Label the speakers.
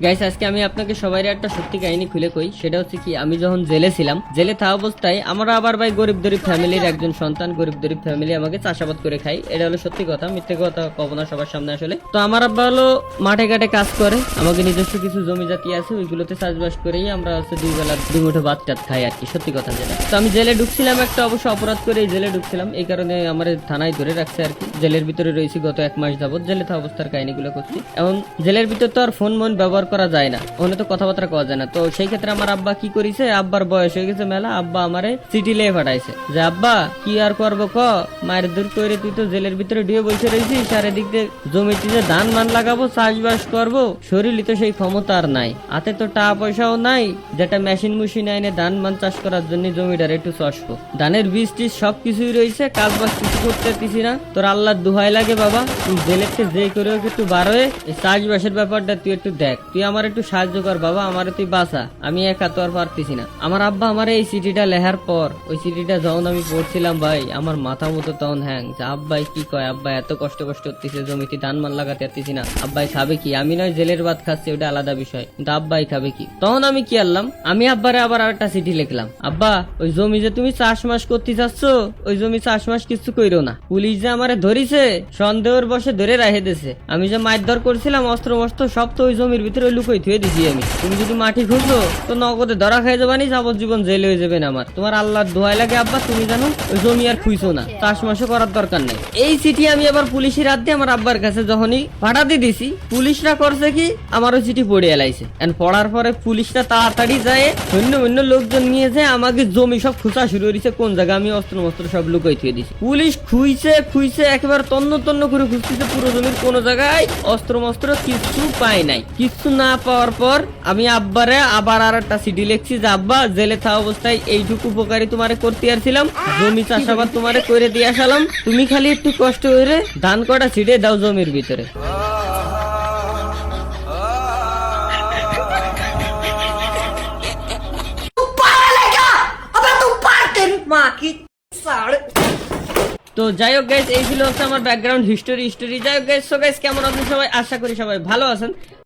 Speaker 1: Guys আজকে আমি আপনাকে সবাই একটা সত্যি কাহিনী খুলে কই। সেটা হচ্ছে কি, আমি যখন জেলে ছিলাম, জেলে থাকা অবস্থায় আমরা আবার ভাই গরিব গরিব ফ্যামিলির একজন সন্তান, গরিব গরিব ফ্যামিলি, আমাকে চাষাবাদ করে খাই। এটা হলো সত্যি কথা, মিথ্যে কথা কব না সবার সামনে। আসলে তো আমার আব্বা হলো মাঠে ঘাটে কাজ করে, আমাকে নিজস্ব কিছু জমি জাতি আছে, ওইগুলোতে চাষবাস করেই আমরা হচ্ছে দুই বেলা দুই মুঠো ভাত টাত খাই আর কি, সত্যি কথা যেটা। তো আমি জেলে ঢুকছিলাম, একটা অবশ্য অপরাধ করে এই জেলে ঢুকছিলাম, এই কারণে আমার থানায় ধরে রাখছে আর কি। জেলের ভিতরে রয়েছি গত 1 মাস যাবত, জেলে থাকা অবস্থার কাহিনীগুলো করছি। এবং জেলের ভিতর তো আর ফোন মন ব্যবহার করা যায় না, ওখানে তো কথাবার্তা কওয়া যায় না। তো সেই ক্ষেত্রে আমার আব্বা কি করেছে, আব্বার বয়স হয়ে গেছে মেলা, আব্বা আমারে চিঠি লিয়ে পাঠাইছে যে আব্বা কি আর করবো ক, মায়ের দূর করে তুই তো জেলের ভিতরে ঢুয়ে বসে রয়েছিস, চারিদিক দিয়ে জমিতে যে ধান মান লাগাবো, চাষবাস করবো, শরীরে তো সেই ক্ষমতা আর নাই, হাতে তো টাকা পয়সাও নাই যেটা মেশিন মুশিন আইনে ধান মান চাষ করার জন্য জমিটার একটু চষবো, ধানের বীজ টিজ সবকিছুই রয়েছে, কাজ বাজ কিছু করতে পারতেছি না। তোর আল্লাহর দোহাই লাগে বাবা, তুই জেলেতে যে করে হোক একটু বার হয়ে এই চাষবাসের ব্যাপারটা তুই একটু দেখ, তুই আমার একটু সাহায্য কর বাবা, আমারে তুই বাঁচা, আমি একা তো আর পারতেছি না। আমার আব্বা আমার এই চিঠিটা লেখার পর, ওই চিঠিটা যখন আমি পড়ছিলাম ভাই, আমার মাথা মতো তখন হ্যাং যে আব্বাই কি কয়, আব্বা এত কষ্ট করতেছে, জমিতে ধান মান লাগাতে পারতেছি না, আব্বাই খাবে কি? আমি নয় জেলের ভাত খাচ্ছি, ওটা আলাদা বিষয়, কিন্তু আব্বাই খাবে কি? তখন আমি কি আনলাম, আমি আব্বারে আবার একটা চিঠি লিখলাম, আব্বা ওই জমি যে তুমি চাষবাস করতে চাচ্ছ, ওই জমি চাষবাস কিছু কইরো না, পুলিশ যে আমারে ধরিছে সন্দেহের বসে ধরে রাখে দিছে, আমি যে মারধর করছিলাম অস্ত্র মস্ত্র সব তো ওই জমির ভিতরে লুকোই থুয়ে দিছি আমি, তুমি যদি মাটি খুঁজো তো নগদে ধরা খাই যাবানি, যাবজ্জীবন জেলে হয়ে যাবেন আমার, তোমার আল্লাহর দোহাই লাগে আব্বা, তুমি জানো ওই জমি আর খুঁজছো না, চাষবাসও করার দরকার নেই। এই চিঠি আমি আবার পুলিশের হাত দিয়ে আমার আব্বার কাছে যখনই পাঠাতে দিছি, পুলিশরা করছে কি আমার ওই চিঠি পড়ে এলাইছে, এন্ড পড়ার পরে পুলিশটা তাড়াতাড়ি যায় অন্য অন্য লোকজন নিয়ে যায় আমাকে জমি সব খুঁজা শুরু করেছে, কোন জায়গায় আমি অস্ত্র মস্ত্র সব লুকাই থুয়ে দিছি। পুলিশ খুঁজছে একেবারে তন্ন তন্ন করে খুঁজতেছে পুরো জমির, কোন জায়গায় অস্ত্র মস্ত্র কিছু পায় নাই। কিছু না পাওয়ার পর আমি আব্বারে আবার আর একটা চিঠি লিখছি যে আব্বা জেলে থাকা অবস্থায় এইটুকু উপকারী তোমারে করতে আসছিলাম, জমি চাষাবাদ তোমারে করে দিয়ে আসালাম, তুমি খালি একটু কষ্ট হয়ে ধান কটা ছিটে দাও জমির ভিতরে। তো যাই হোক গাইস, এই ছিল হচ্ছে আমার ব্যাকগ্রাউন্ড হিস্টোরি। যাই হোক গাইস, সো গাইস কেমন আছেন সবাই, আশা করি সবাই ভালো আছেন।